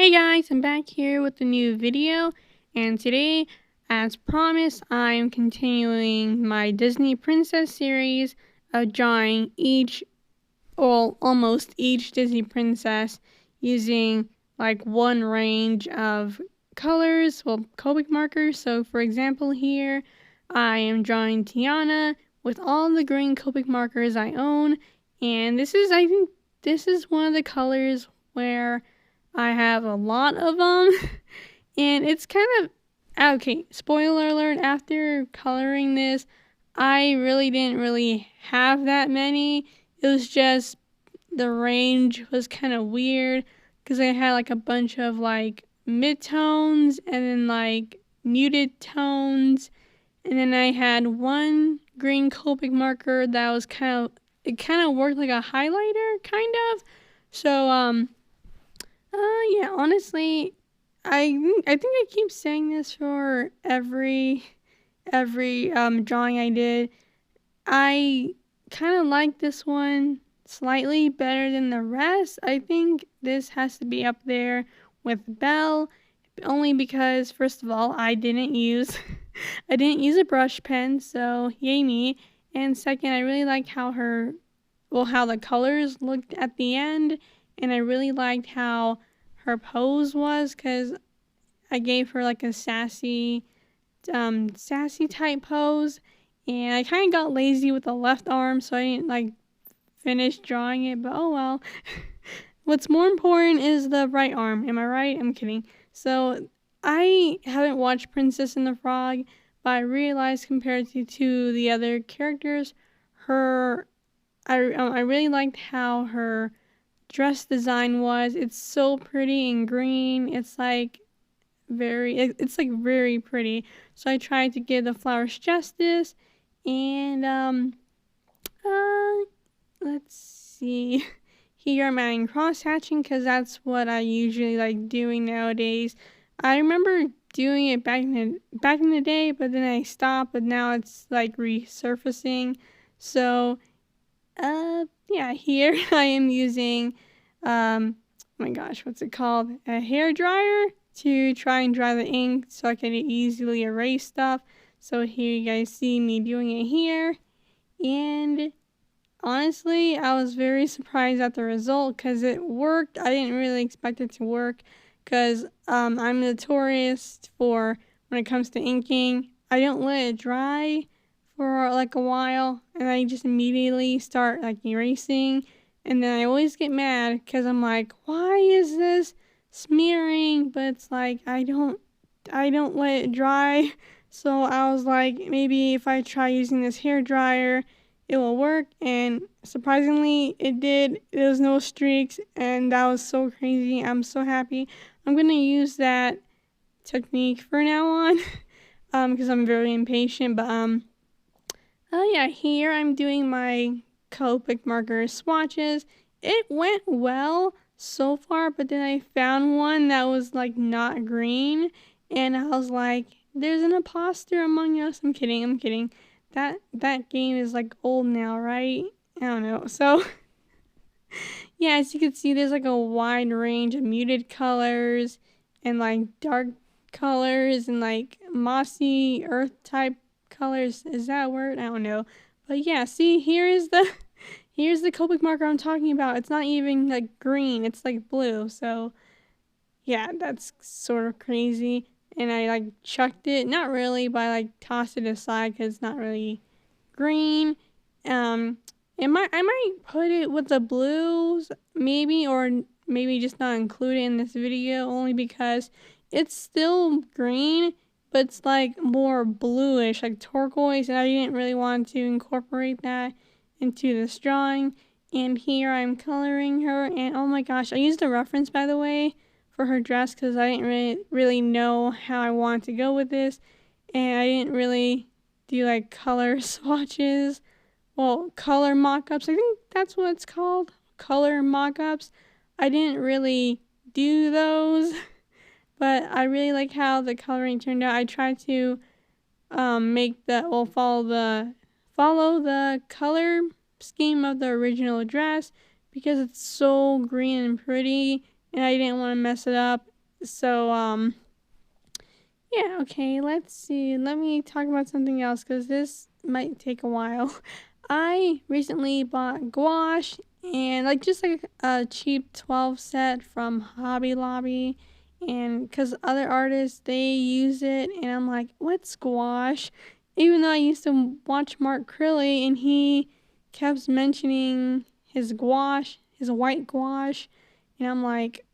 Hey guys, I'm back here with a new video, and today, as promised, I'm continuing my Disney Princess series of drawing almost each Disney princess using like one range of colors, Copic markers. So for example here, I am drawing Tiana with all the green Copic markers I own, and I think this is one of the colors where I have a lot of them, and it's kind of okay. Spoiler alert: after coloring this, I really didn't have that many. It was just the range was kind of weird because I had like a bunch of like mid-tones and then like muted tones, and then I had one green Copic marker that was kind of worked like a highlighter kind of. So yeah, honestly, I think I keep saying this for every drawing I did. I kind of like this one slightly better than the rest. I think this has to be up there with Belle, only because first of all, I didn't use a brush pen, so yay me. And second, I really like how how the colors looked at the end, and I really liked how her pose was, because I gave her like a sassy type pose, and I kind of got lazy with the left arm, so I didn't like finish drawing it, but oh well. What's more important is the right arm, am I right? I'm kidding. So I haven't watched Princess and the Frog, but I realized compared to the other characters, I really liked how her dress design was. It's so pretty and green. It's like very pretty. So I tried to give the flowers justice, and let's see. Here I'm adding cross hatching because that's what I usually like doing nowadays. I remember doing it back in the day, but then I stopped, but now it's like resurfacing. So yeah, here I am using oh my gosh, what's it called? A hair dryer to try and dry the ink so I can easily erase stuff. So here you guys see me doing it here, and honestly, I was very surprised at the result because it worked. I didn't really expect it to work because I'm notorious for when it comes to inking, I don't let it dry for like a while, and I just immediately start like erasing, and then I always get mad because I'm like, why is this smearing? But it's like I don't let it dry. So I was like, maybe if I try using this hair dryer, it will work, and surprisingly it did. There was no streaks, and that was so crazy. I'm so happy. I'm gonna use that technique for now on because I'm very impatient, but oh yeah, here I'm doing my Copic Markers swatches. It went well so far, but then I found one that was like not green, and I was like, there's an imposter among us. I'm kidding. That game is like old now, right? I don't know. So yeah, as you can see, there's like a wide range of muted colors and like dark colors and like mossy earth type colors. Is that a word? I don't know. But yeah, see, here's the Copic marker I'm talking about. It's not even like green, it's like blue. So yeah, that's sort of crazy. And I like chucked it, not really, but I like tossed it aside because it's not really green. I might put it with the blues, maybe, or maybe just not include it in this video, only because it's still green, but it's like more bluish, like turquoise, and I didn't really want to incorporate that into this drawing. And here I'm coloring her, and oh my gosh, I used a reference, by the way, for her dress because I didn't really know how I wanted to go with this, and I didn't really do like color swatches. Well, color mock-ups, I think that's what it's called, color mock-ups. I didn't really do those, but I really like how the coloring turned out. I tried to follow the color scheme of the original dress because it's so green and pretty, and I didn't want to mess it up. So, yeah, okay, let's see. Let me talk about something else because this might take a while. I recently bought gouache and like just like a cheap 12 set from Hobby Lobby, and because other artists they use it and I'm like, what's gouache? Even though I used to watch Mark Crilly and he kept mentioning his gouache, his white gouache, and I'm like,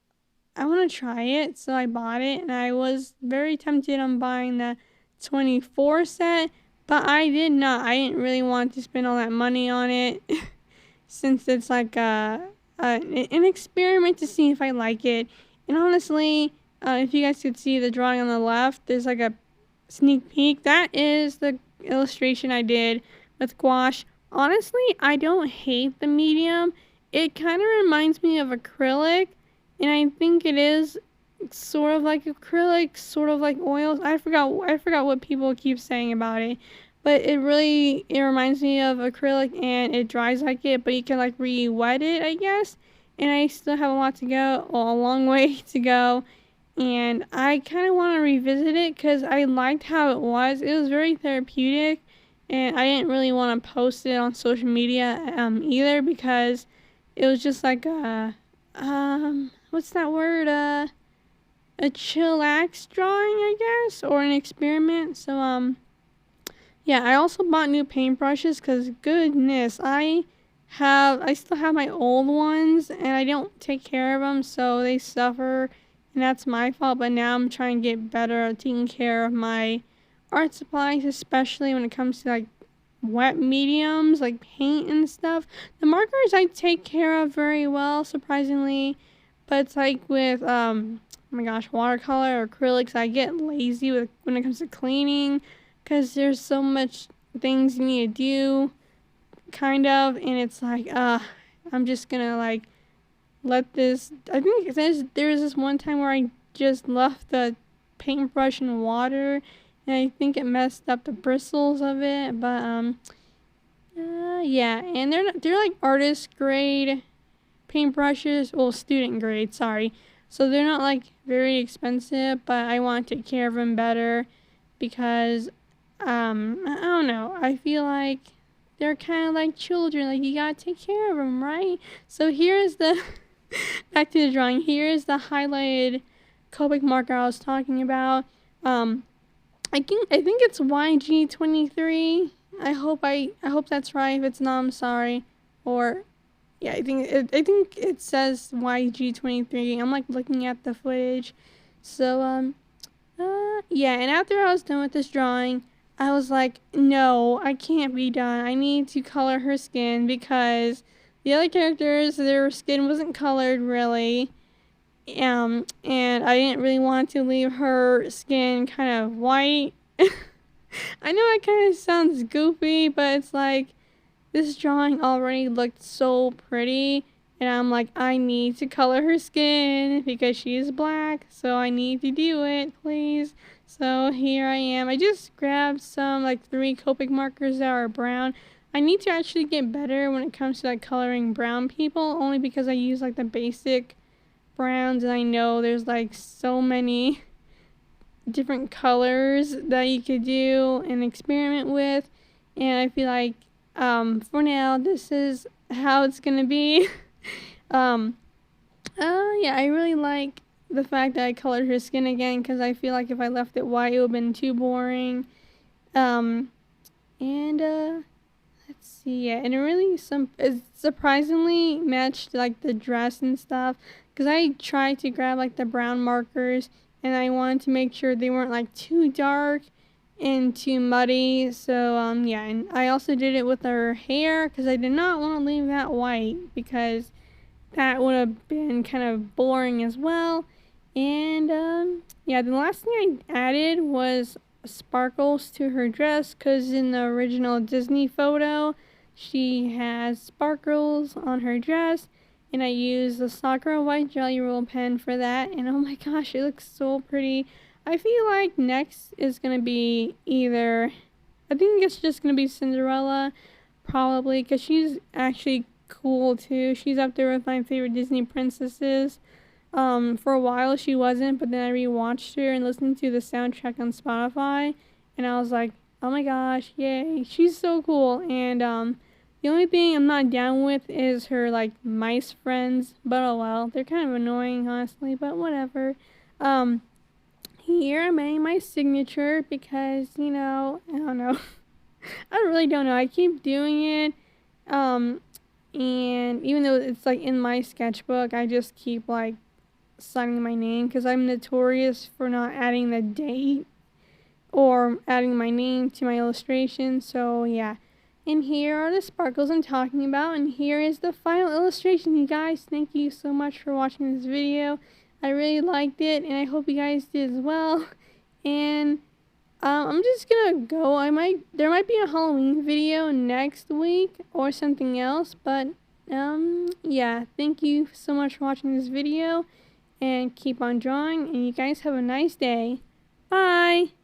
I want to try it, so I bought it, and I was very tempted on buying the 24 set, but I did not. I didn't really want to spend all that money on it, since it's like an experiment to see if I like it. And honestly, if you guys could see the drawing on the left, there's like a sneak peek. That is the illustration I did with gouache. Honestly, I don't hate the medium. It kind of reminds me of acrylic, and I think it is sort of like acrylic, sort of like oils. I forgot what people keep saying about it, but it reminds me of acrylic, and it dries like it, but you can like re-wet it, I guess. And I still have a lot to go, well, a long way to go, and I kind of want to revisit it because I liked how it was. It was very therapeutic, and I didn't really want to post it on social media either because it was just like a what's that word? A chillax drawing, I guess, or an experiment. So yeah, I also bought new paintbrushes because goodness, I still have my old ones and I don't take care of them, so they suffer, and that's my fault. But now I'm trying to get better at taking care of my art supplies, especially when it comes to like wet mediums like paint and stuff. The markers I take care of very well, surprisingly, but it's like with oh my gosh, watercolor or acrylics, I get lazy with when it comes to cleaning because there's so much things you need to do, kind of, and it's like I'm just gonna like let this. I think there's this one time where I just left the paintbrush in water, and I think it messed up the bristles of it. But yeah, and they're like artist grade paintbrushes, well, student grade, sorry. So they're not like very expensive, but I want to take care of them better because I don't know. I feel like they're kind of like children. Like you gotta take care of them, right? So here's the back to the drawing. Here's the highlighted Copic marker I was talking about. I think it's YG23. I hope that's right. If it's not, I'm sorry. Or yeah, I think it says YG23. I'm like looking at the footage. So yeah, and after I was done with this drawing, I was like, no, I can't be done. I need to color her skin because the other characters, their skin wasn't colored really. And I didn't really want to leave her skin kind of white. I know it kind of sounds goofy, but it's like this drawing already looked so pretty, and I'm like, I need to color her skin because she is black, so I need to do it, please. So here I am. I just grabbed some like 3 Copic markers that are brown. I need to actually get better when it comes to like coloring brown people, only because I use like the basic browns, and I know there's like so many different colors that you could do and experiment with, and I feel like for now this is how it's gonna be. Yeah, I really like the fact that I colored her skin again because I feel like if I left it white it would have been too boring. And let's see, yeah, and it surprisingly matched like the dress and stuff because I tried to grab like the brown markers and I wanted to make sure they weren't like too dark and too muddy. So yeah, and I also did it with her hair because I did not want to leave that white because that would have been kind of boring as well. And yeah, the last thing I added was sparkles to her dress because in the original Disney photo she has sparkles on her dress, and I used the Sakura white Jelly Roll pen for that, and oh my gosh, it looks so pretty. I feel like next is gonna be I think it's just gonna be Cinderella, probably, because she's actually cool too. She's up there with my favorite Disney princesses. For a while she wasn't, but then I rewatched her and listened to the soundtrack on Spotify, and I was like, oh my gosh, yay, she's so cool. And the only thing I'm not down with is her like mice friends, but oh well, they're kind of annoying honestly, but whatever. Here I'm adding my signature because, you know, I don't know. I really don't know. I keep doing it. And even though it's like in my sketchbook, I just keep like signing my name because I'm notorious for not adding the date or adding my name to my illustration. So yeah. And here are the sparkles I'm talking about, and here is the final illustration, you guys. Thank you so much for watching this video. I really liked it, and I hope you guys did as well. And I'm just gonna go. There might be a Halloween video next week or something else, but yeah. Thank you so much for watching this video, and keep on drawing. And you guys have a nice day. Bye.